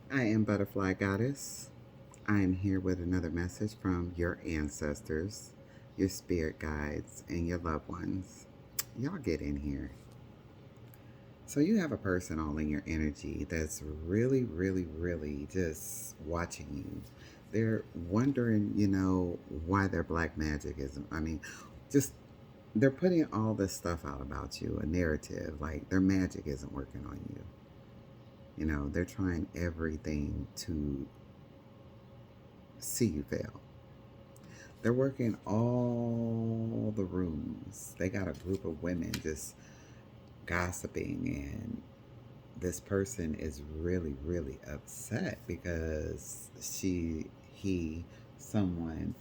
I am Butterfly Goddess. I am here with another message from your ancestors, your spirit guides, and your loved ones. Y'all get in here. So, you have a person all in your energy that's really, really, really just watching you. They're wondering, why their black magic isn't. Just they're putting all this stuff out about you, a narrative, like their magic isn't working on you. They're trying everything to see you fail. They're working all the rooms. They got a group of women just gossiping, and this person is really, really upset because someone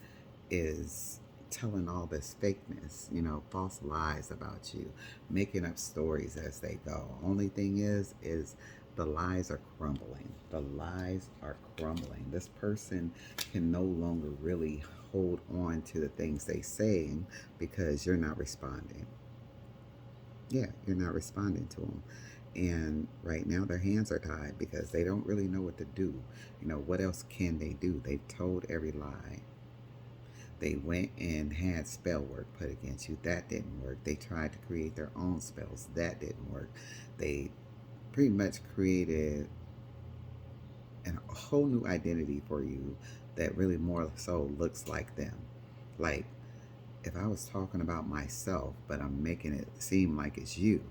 is telling all this fakeness, false lies about you, making up stories as they go. Only thing is the lies are crumbling. The lies are crumbling. This person can no longer really hold on to the things they saying because you're not responding. Yeah, you're not responding to them. And right now their hands are tied because they don't really know what to do. What else can they do? They've told every lie. They went and had spell work put against you. That didn't work. They tried to create their own spells. That didn't work. They pretty much created a whole new identity for you that really more so looks like them. Like if I was talking about myself, but I'm making it seem like it's you,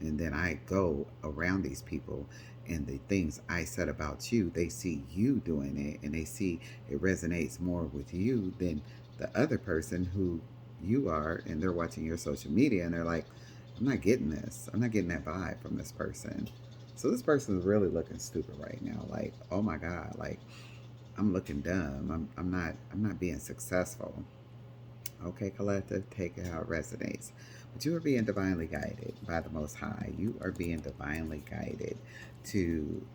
and then I go around these people and the things I said about you, they see you doing it and they see it resonates more with you than the other person who you are, and they're watching your social media and they're like, I'm not getting this. I'm not getting that vibe from this person. So this person is really looking stupid right now. Like, oh my God, like I'm looking dumb. I'm not being successful. Okay, collective, take it how it resonates. But you are being divinely guided by the Most High. You are being divinely guided to,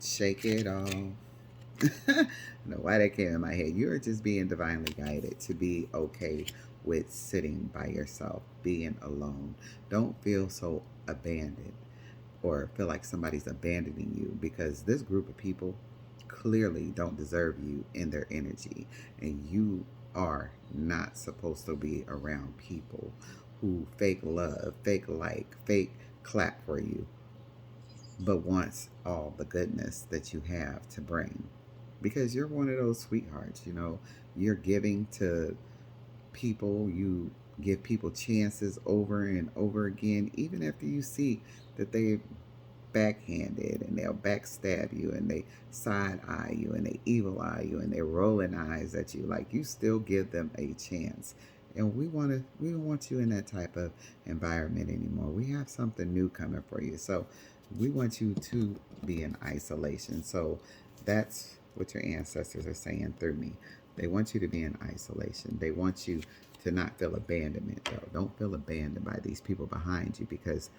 shake it off. I don't know why that came in my head. You are just being divinely guided to be okay with sitting by yourself, being alone. Don't feel so abandoned or feel like somebody's abandoning you, because this group of people clearly don't deserve you in their energy, and you are not supposed to be around people who fake love, fake like, fake clap for you, but wants all the goodness that you have to bring, because you're one of those sweethearts. You're giving to people. You give people chances over and over again, even after you see that they backhanded and they'll backstab you and they side eye you and they evil eye you and they're rolling eyes at you. Like, you still give them a chance. And we don't want you in that type of environment anymore. We have something new coming for you. So we want you to be in isolation. So that's what your ancestors are saying through me. They want you to be in isolation. They want you to not feel abandonment, though. Don't feel abandoned by these people behind you, because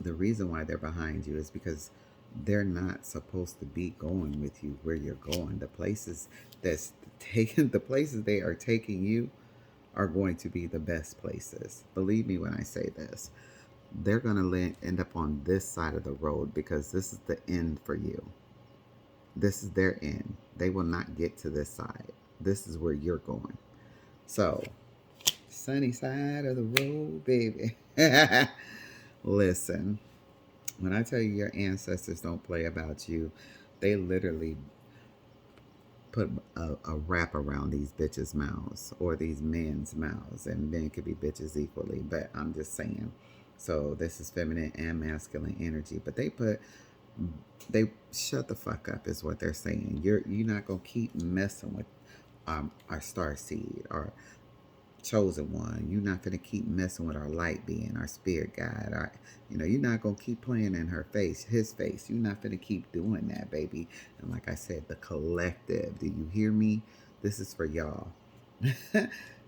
the reason why they're behind you is because they're not supposed to be going with you where you're going. The places they are taking you are going to be the best places. Believe me when I say this. They're going to end up on this side of the road because this is the end for you. This is their end. They will not get to this side. This is where you're going. So, sunny side of the road, baby. Listen, when I tell you your ancestors don't play about you, they literally put a wrap around these bitches' mouths or these men's mouths, and men could be bitches equally, but I'm just saying. So this is feminine and masculine energy, but they shut the fuck up is what they're saying. You're not gonna keep messing with our star seed or chosen one. You're not gonna keep messing with our light being, our spirit guide. You're not gonna keep playing in her face, his face. You're not gonna keep doing that, baby. And like I said, the collective. Do you hear me? This is for y'all.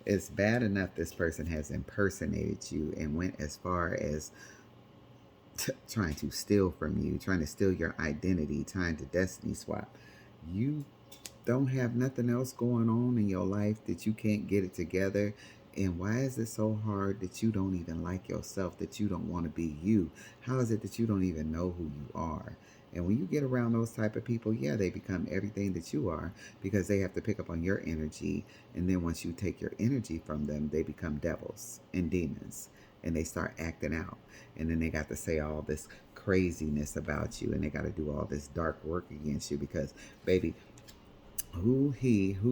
It's bad enough this person has impersonated you and went as far as trying to steal from you, trying to steal your identity, trying to destiny swap. You don't have nothing else going on in your life that you can't get it together. And why is it so hard that you don't even like yourself, that you don't want to be you? How is it that you don't even know who you are? And when you get around those type of people, yeah, they become everything that you are because they have to pick up on your energy. And then once you take your energy from them, they become devils and demons and they start acting out. And then they got to say all this craziness about you and they got to do all this dark work against you because, baby, who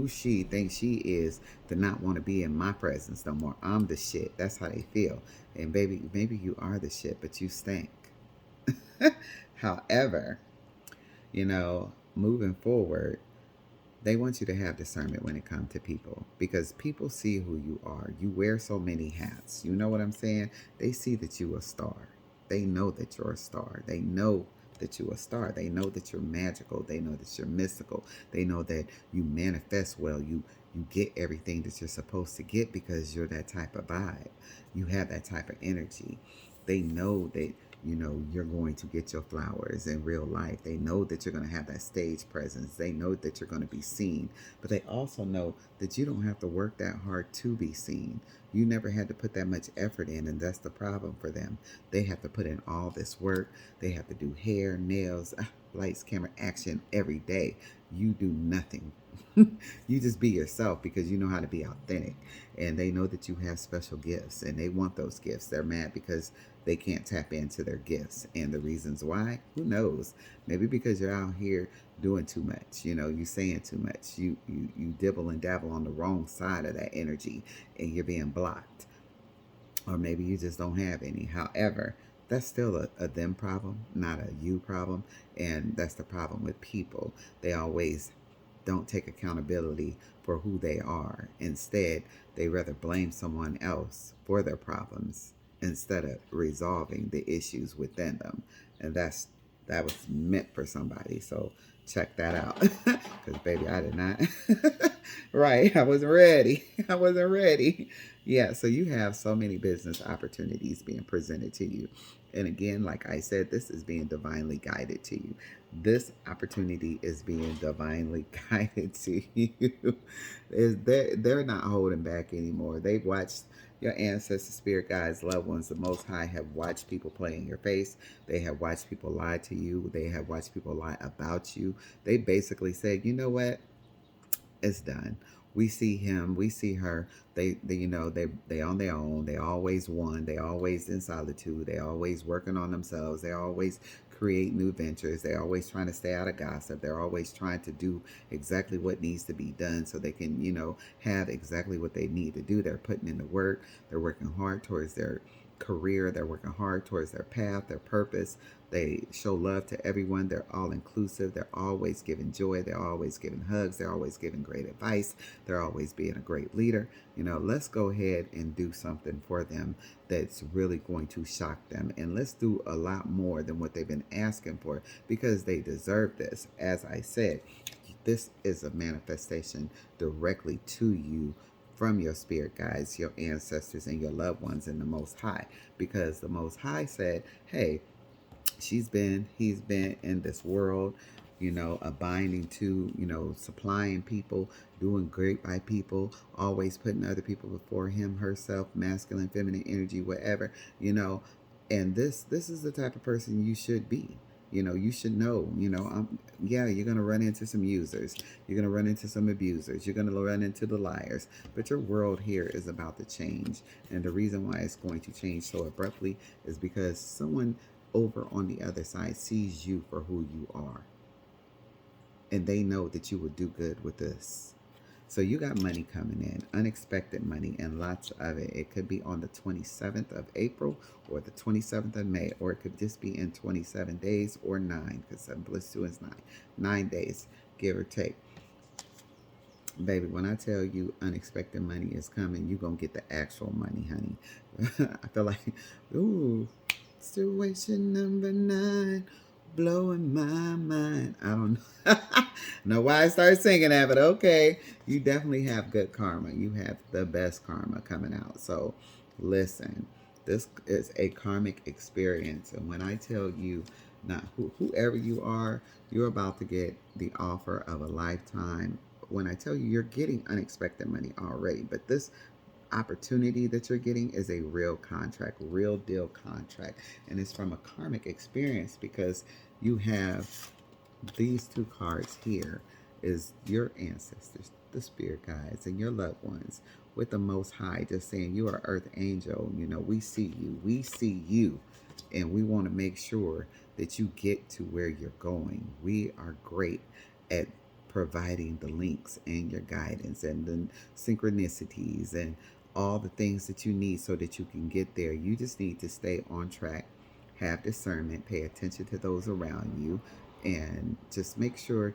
she thinks she is to not want to be in my presence no more. I'm the shit. That's how they feel. And baby, maybe you are the shit, but you stink. However, moving forward, they want you to have discernment when it comes to people because people see who you are. You wear so many hats. You know what I'm saying? They see that you a star. They know that you're a star. They know that you're a star. They know that you're magical. They know that you're mystical. They know that you manifest well. You get everything that you're supposed to get because you're that type of vibe. You have that type of energy. They know that you're going to get your flowers in real life. They know that you're going to have that stage presence. They know that you're going to be seen. But they also know that you don't have to work that hard to be seen. You never had to put that much effort in, and that's the problem for them. They have to put in all this work. They have to do hair, nails, lights, camera, action every day. You do nothing. You just be yourself because you know how to be authentic. And they know that you have special gifts and they want those gifts. They're mad because they can't tap into their gifts. And the reasons why, who knows? Maybe because you're out here doing too much. You saying too much. You dibble and dabble on the wrong side of that energy and you're being blocked. Or maybe you just don't have any. However, that's still a them problem, not a you problem. And that's the problem with people. They always don't take accountability for who they are. Instead, they rather blame someone else for their problems instead of resolving the issues within them. And that was meant for somebody. So check that out. Because baby, I did not. Right. I wasn't ready. I wasn't ready. Yeah, so you have so many business opportunities being presented to you. And again, like I said, this is being divinely guided to you. This opportunity is being divinely guided to you. They're not holding back anymore. They've watched your ancestors, spirit guides, loved ones, the Most High have watched people play in your face. They have watched people lie to you. They have watched people lie about you. They basically said, you know what? It's done. We see him, we see her. They on their own. They always won. They always in solitude. They always working on themselves. They always create new ventures. They're always trying to stay out of gossip. They're always trying to do exactly what needs to be done so they can, have exactly what they need to do. They're putting in the work. They're working hard towards their career. They're working hard towards their path, their purpose. They show love to everyone. They're all inclusive. They're always giving joy. They're always giving hugs. They're always giving great advice. They're always being a great leader. Let's go ahead and do something for them that's really going to shock them. And let's do a lot more than what they've been asking for because they deserve this. As I said, this is a manifestation directly to you from your spirit guides, your ancestors, and your loved ones in the Most High. Because the Most High said, hey, he's been in this world, abiding to, supplying people, doing great by people, always putting other people before him, herself, masculine, feminine energy, whatever, and this is the type of person you should be. You should know, yeah, you're going to run into some users. You're going to run into some abusers. You're going to run into the liars. But your world here is about to change. And the reason why it's going to change so abruptly is because someone over on the other side sees you for who you are. And they know that you will do good with this. So you got money coming in, unexpected money, and lots of it. It could be on the 27th of April or the 27th of May, or it could just be in 27 days or 9, because 7 plus 2 is 9. 9 days, give or take. Baby, when I tell you unexpected money is coming, you're going to get the actual money, honey. I feel like, ooh, situation number 9. Blowing my mind. I don't know why I started singing that, but okay. You definitely have good karma. You have the best karma coming out. So listen, this is a karmic experience. And when I tell you, not whoever you are, you're about to get the offer of a lifetime. When I tell you, you're getting unexpected money already, but this opportunity that you're getting is a real contract, real deal contract, and it's from a karmic experience because You have these two cards here is your ancestors, the spirit guides, and your loved ones with the Most High, just saying you are Earth Angel. You know, we see you, and we want to make sure that you get to where you're going. We are great at providing the links and your guidance and the synchronicities and all the things that you need so that you can get there. You just need to stay on track, have discernment, pay attention to those around you, and just make sure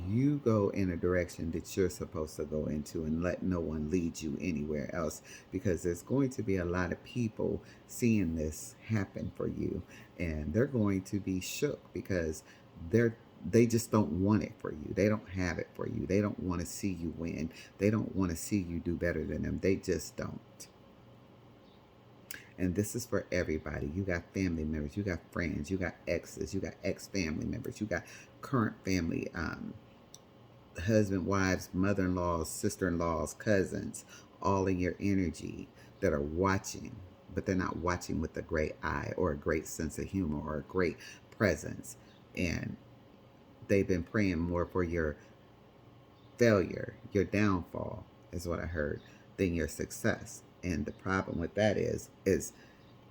you go in a direction that you're supposed to go into and let no one lead you anywhere else, because there's going to be a lot of people seeing this happen for you, and they're going to be shook because they just don't want it for you. They don't have it for you. They don't want to see you win. They don't want to see you do better than them. They just don't. And this is for everybody. You got family members, you got friends, you got exes, you got ex-family members, you got current family, husband, wives, mother-in-laws, sister-in-laws, cousins, all in your energy that are watching, but they're not watching with a great eye or a great sense of humor or a great presence. And they've been praying more for your failure, your downfall, is what I heard, than your success. And the problem with that is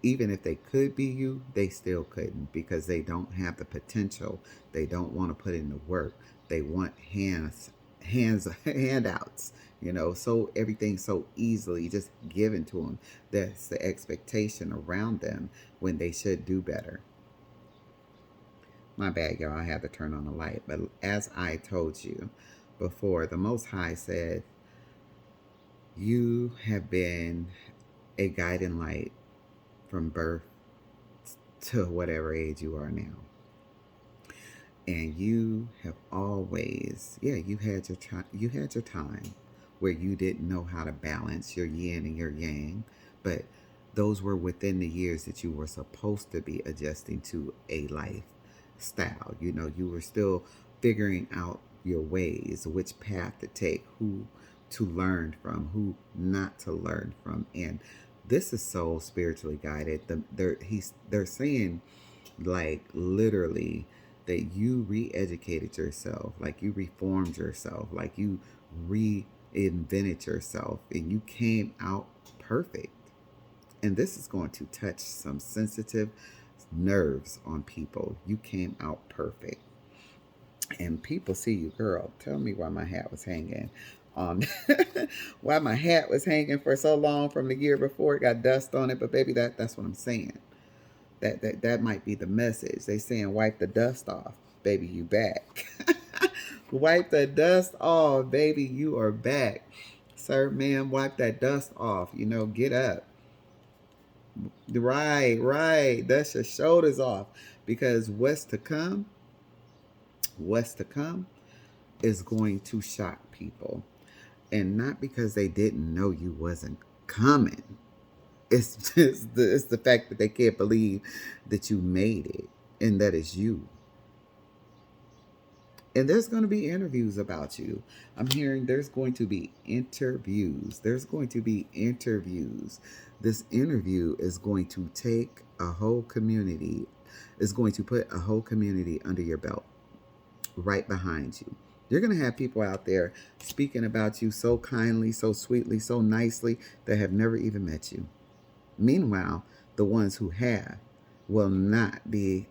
even if they could be you, they still couldn't, because they don't have the potential. They don't want to put in the work. They want handouts, so everything's so easily just given to them. That's the expectation around them when they should do better. My bad, y'all. I had to turn on the light. But as I told you before, the Most High said, you have been a guiding light from birth to whatever age you are now. And you have always, you had your time where you didn't know how to balance your yin and your yang, but those were within the years that you were supposed to be adjusting to a lifestyle. You were still figuring out your ways, which path to take, who to learn from, who not to learn from. And this is so spiritually guided. They're saying, like, literally, that you re-educated yourself, like you reformed yourself, like you reinvented yourself, and you came out perfect. And this is going to touch some sensitive nerves on people. You came out perfect. And people see you, girl. Tell me why my hat was hanging on why my hat was hanging for so long from the year before. It got dust on it, but baby, that's what I'm saying. That might be the message. They saying wipe the dust off, baby, you back. Wipe the dust off, baby, you are back. Sir, ma'am, wipe that dust off. Get up. Right. Dust your shoulders off, because what's to come is going to shock people. And not because they didn't know you wasn't coming. It's just it's the fact that they can't believe that you made it, and that is you. And there's going to be interviews about you. I'm hearing there's going to be interviews. There's going to be interviews. This interview is going to take a whole community, is going to put a whole community under your belt, right behind you. You're going to have people out there speaking about you so kindly, so sweetly, so nicely, that have never even met you. Meanwhile, the ones who have will not be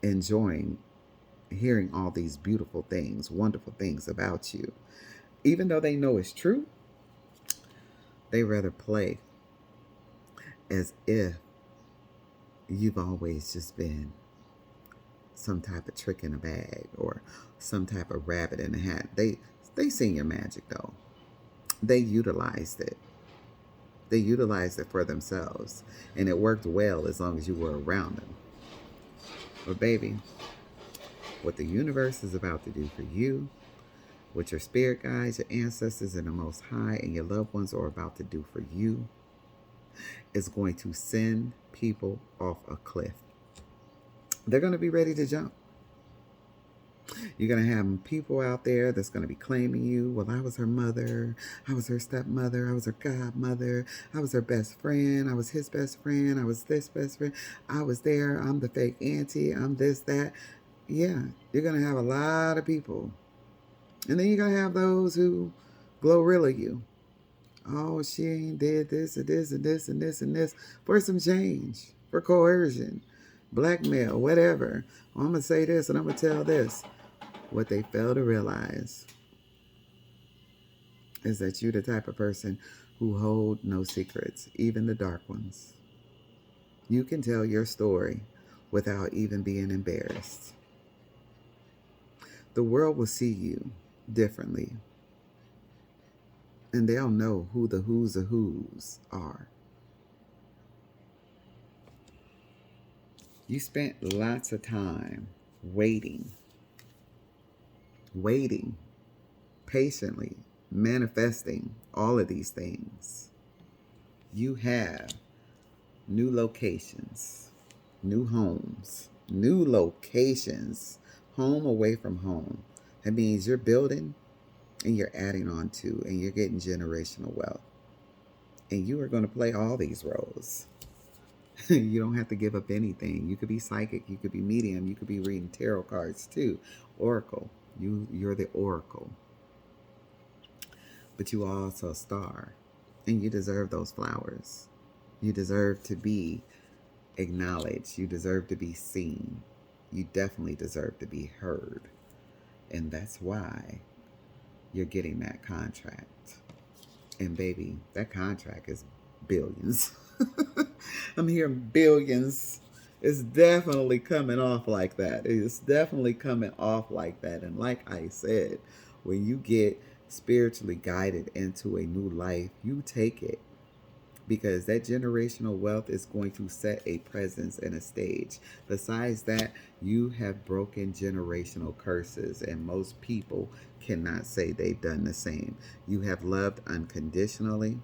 enjoying hearing all these beautiful things, wonderful things about you. Even though they know it's true, they rather play as if you've always just been some type of trick in a bag or some type of rabbit in a hat. They seen your magic, though. They utilized it. They utilized it for themselves, and it worked well as long as you were around them. But baby, what the universe is about to do for you, what your spirit guides, your ancestors, and the Most High, and your loved ones are about to do for you, is going to send people off a cliff. They're going to be ready to jump. You're going to have people out there that's going to be claiming you. Well, I was her mother. I was her stepmother. I was her godmother. I was her best friend. I was his best friend. I was this best friend. I was there. I'm the fake auntie. I'm this, that. Yeah, you're going to have a lot of people. And then you're going to have those who glorilla you. Oh, she ain't did this and this and this and this and this for some change, for coercion, blackmail, whatever. Well, I'm going to say this and I'm going to tell this. What they fail to realize is that you're the type of person who hold no secrets, even the dark ones. You can tell your story without even being embarrassed. The world will see you differently, and they'll know who the who's of who's are. You spent lots of time waiting, patiently, manifesting all of these things. You have new locations, new homes, new locations, home away from home. That means you're building and you're adding on to and you're getting generational wealth. And you are going to play all these roles. You don't have to give up anything. You could be psychic, you could be medium, you could be reading tarot cards too. Oracle. You're the oracle. But you are also a star. And you deserve those flowers. You deserve to be acknowledged. You deserve to be seen. You definitely deserve to be heard. And that's why you're getting that contract. And baby, that contract is billions. I'm hearing billions. It's definitely coming off like that. It's definitely coming off like that. And like I said, when you get spiritually guided into a new life, you take it. Because that generational wealth is going to set a presence and a stage. Besides that, you have broken generational curses, and most people cannot say they've done the same. You have loved unconditionally.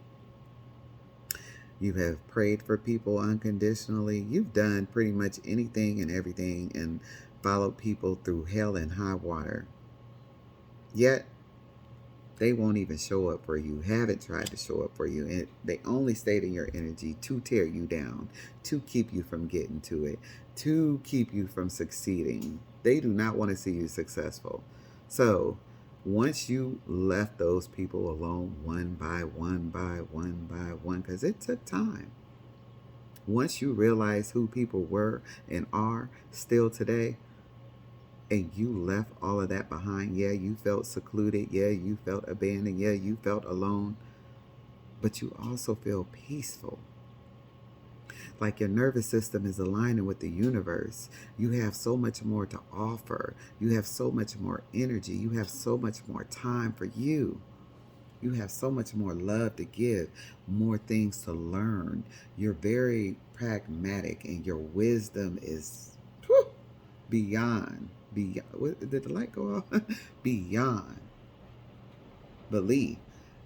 You have prayed for people unconditionally. You've done pretty much anything and everything and followed people through hell and high water. Yet, they won't even show up for you, haven't tried to show up for you. And they only stayed in your energy to tear you down, to keep you from getting to it, to keep you from succeeding. They do not want to see you successful. So once you left those people alone one by one by one by one, because it took time. Once you realize who people were and are still today, and you left all of that behind. Yeah, you felt secluded. Yeah, you felt abandoned. Yeah, you felt alone. But you also feel peaceful. Like your nervous system is aligning with the universe. You have so much more to offer. You have so much more energy. You have so much more time for you. You have so much more love to give, more things to learn. You're very pragmatic, and your wisdom is beyond. Did the light go off? Beyond belief.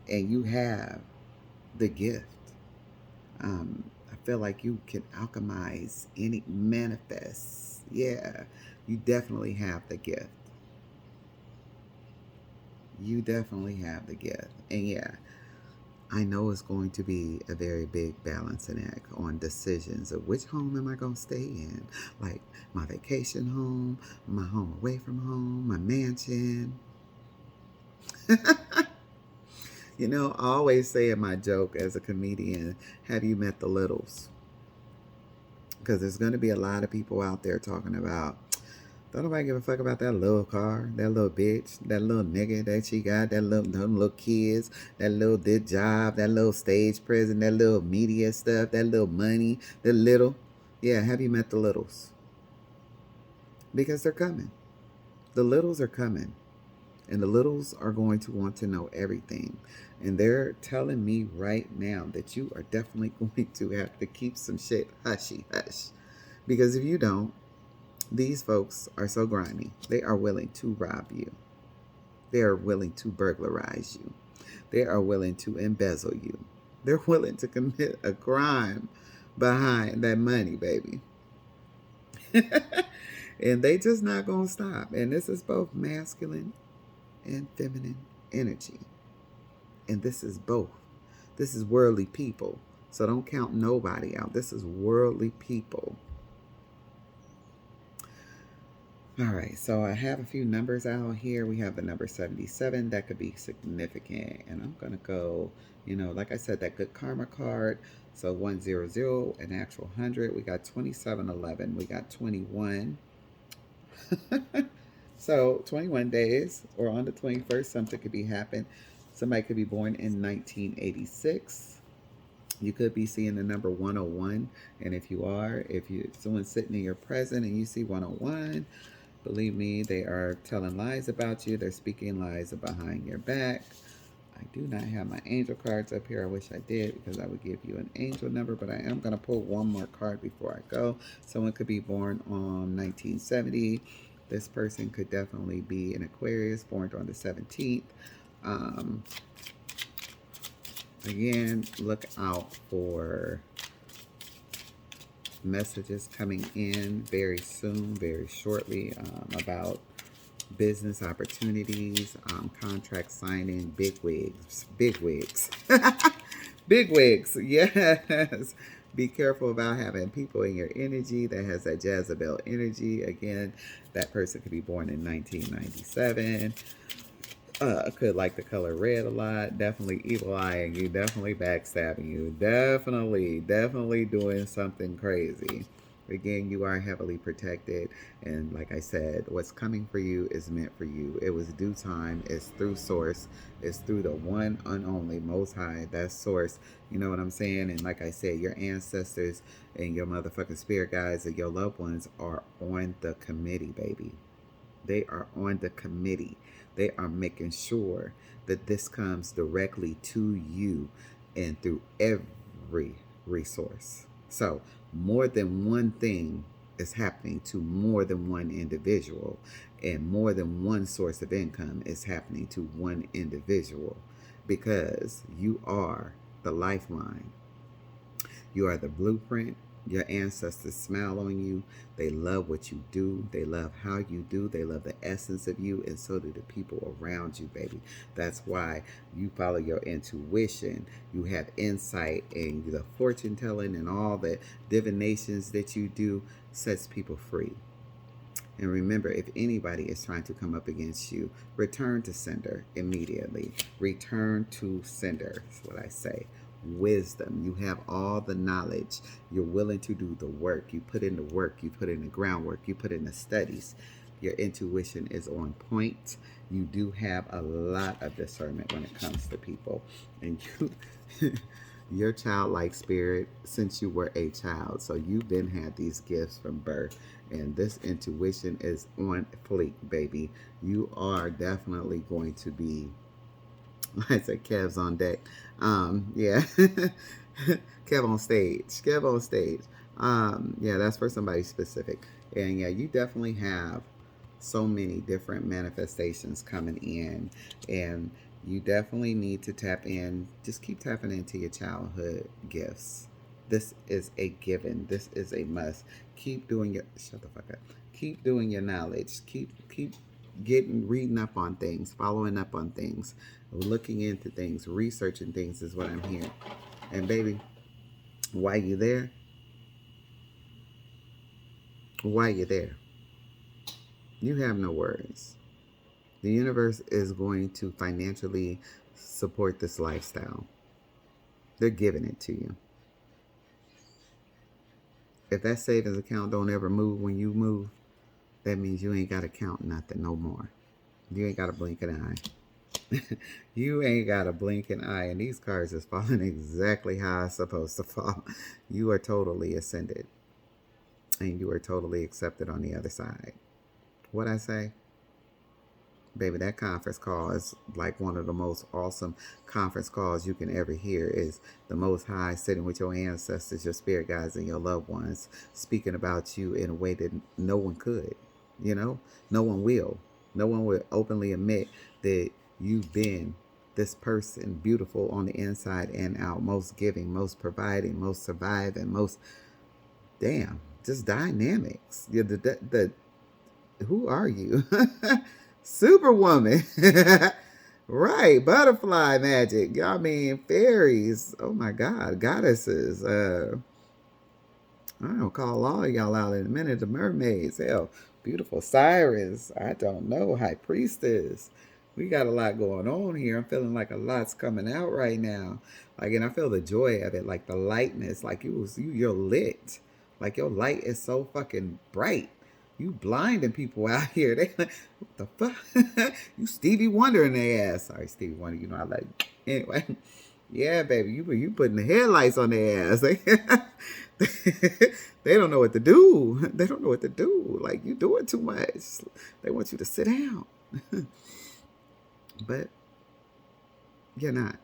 And you have the gift. I feel like you can alchemize any, manifest. Yeah, you definitely have the gift. You definitely have the gift. And yeah, I know it's going to be a very big balancing act on decisions of which home am I going to stay in. Like my vacation home, my home away from home, my mansion. You know, I always say in my joke as a comedian, have you met the littles? Because there's going to be a lot of people out there talking about, don't nobody give a fuck about that little car, that little bitch, that little nigga that she got, them little kids, that little this job, that little stage presence, that little media stuff, that little money, the little. Yeah, have you met the littles? Because they're coming. The littles are coming. And the littles are going to want to know everything. And they're telling me right now that you are definitely going to have to keep some shit hushy hush. Because if you don't, these folks are so grimy. They are willing to rob you. They are willing to burglarize you. They are willing to embezzle you. They're willing to commit a crime behind that money, baby. And they just not going to stop. And this is both masculine and feminine energy. And this is both. This is worldly people. So don't count nobody out. This is worldly people. All right, so I have a few numbers out here. We have the number 77. That could be significant. And I'm going to go, like I said, that good karma card. So 100, an actual 100. We got 2711. We got 21. So 21 days, or on the 21st, something could be happen. Somebody could be born in 1986. You could be seeing the number 101. And if someone's sitting in your present and you see 101, believe me, they are telling lies about you. They're speaking lies behind your back. I do not have my angel cards up here. I wish I did, because I would give you an angel number, but I am going to pull one more card before I go. Someone could be born on 1970. This person could definitely be an Aquarius, born on the 17th. Again, look out for messages coming in very soon, very shortly, about business opportunities, contract signing, big wigs, big wigs. Yes. Be careful about having people in your energy that has that Jezebel energy. Again, that person could be born in 1997. Could like the color red a lot. Definitely evil eyeing you. Definitely backstabbing you. Definitely doing something crazy. Again, you are heavily protected. And like I said, what's coming for you is meant for you. It was due time. It's through source. It's through the one and only Most High. That's source. You know what I'm saying? And like I said, your ancestors and your motherfucking spirit guides and your loved ones are on the committee, baby. They are on the committee. They are making sure that this comes directly to you and through every resource. So more than one thing is happening to more than one individual, and more than one source of income is happening to one individual, because you are the lifeline. You are the blueprint. Your ancestors smile on you. They love what you do. They love how you do. They love the essence of you. And so do the people around you, baby. That's why you follow your intuition. You have insight, and the fortune telling and all the divinations that you do sets people free. And remember, if anybody is trying to come up against you, return to sender immediately. Return to sender is what I say. Wisdom. You have all the knowledge. You're willing to do the work. You put in the work. You put in the groundwork. You put in the studies. Your intuition is on point. You do have a lot of discernment when it comes to people. And you... your childlike spirit since you were a child. So you've been had these gifts from birth, and this intuition is on fleek, baby. You are definitely going to be, I said, Kev's on deck. Yeah. Kev on stage. Yeah, that's for somebody specific. And yeah, you definitely have so many different manifestations coming in, and you definitely need to tap in. Just keep tapping into your childhood gifts. This is a given. This is a must. Keep doing your shut the fuck up. Keep doing your knowledge. Keep reading up on things, following up on things, looking into things, researching things is what I'm hearing. And baby, while you're there, you have no worries. The universe is going to financially support this lifestyle. They're giving it to you. If that savings account don't ever move when you move, that means you ain't got to count nothing no more. You ain't got to blink an eye. You ain't got to blink an eye. And these cards is falling exactly how it's supposed to fall. You are totally ascended. And you are totally accepted on the other side. What I say? Baby, that conference call is like one of the most awesome conference calls you can ever hear. Is the Most High sitting with your ancestors, your spirit guides, and your loved ones, speaking about you in a way that no one could. No one will. No one will openly admit that you've been this person, beautiful on the inside and out, most giving, most providing, most surviving, most just dynamics. Who are you? Superwoman. Right. Butterfly magic. I mean, fairies. Oh my God. Goddesses. I'll call all y'all out in a minute. The mermaids. Hell, beautiful sirens. I don't know. High priestess. We got a lot going on here. I'm feeling like a lot's coming out right now. Like, and I feel the joy of it, like the lightness. Like you're lit. Like your light is so fucking bright. You blinding people out here. They like, what the fuck? You Stevie Wonder in their ass. Sorry, Stevie Wonder. You know I like. Anyway, yeah, baby, you putting the headlights on their ass. They don't know what to do. They don't know what to do. Like you doing too much. They want you to sit down, but you're not,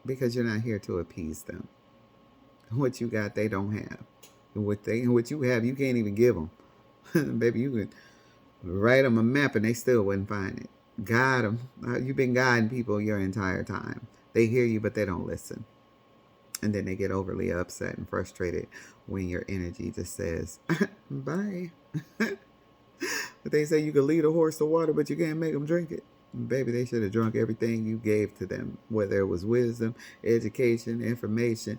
because you're not here to appease them. What you got, they don't have. What you have, you can't even give them. Baby, you can write them a map and they still wouldn't find it. Guide them. You've been guiding people your entire time. They hear you, but they don't listen. And then they get overly upset and frustrated when your energy just says, bye. But they say you can lead a horse to water, but you can't make them drink it. Baby, they should have drunk everything you gave to them, whether it was wisdom, education, information,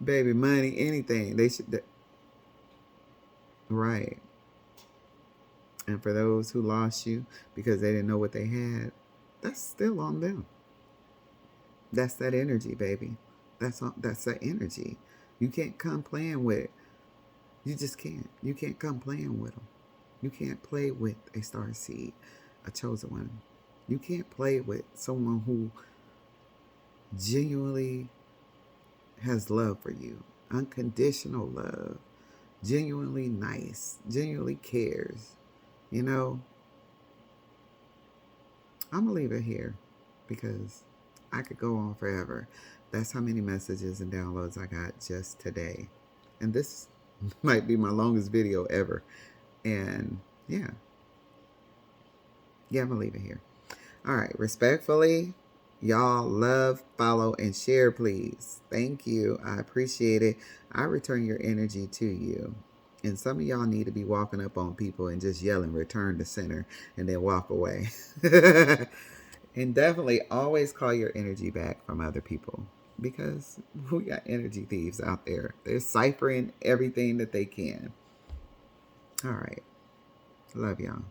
baby, money, anything. They should. Right. And for those who lost you because they didn't know what they had, that's still on them. That's that energy, baby. That's that energy. You can't come playing with it. You just can't. You can't come playing with them. You can't play with a star seed, a chosen one. You can't play with someone who genuinely has love for you, unconditional love, genuinely nice, genuinely cares. You know, I'm going to leave it here because I could go on forever. That's how many messages and downloads I got just today. And this might be my longest video ever. And yeah, I'm going to leave it here. All right. Respectfully, y'all love, follow, and share, please. Thank you. I appreciate it. I return your energy to you. And some of y'all need to be walking up on people and just yelling, return to center, and then walk away. And definitely always call your energy back from other people, because we got energy thieves out there. They're ciphering everything that they can. All right. Love y'all.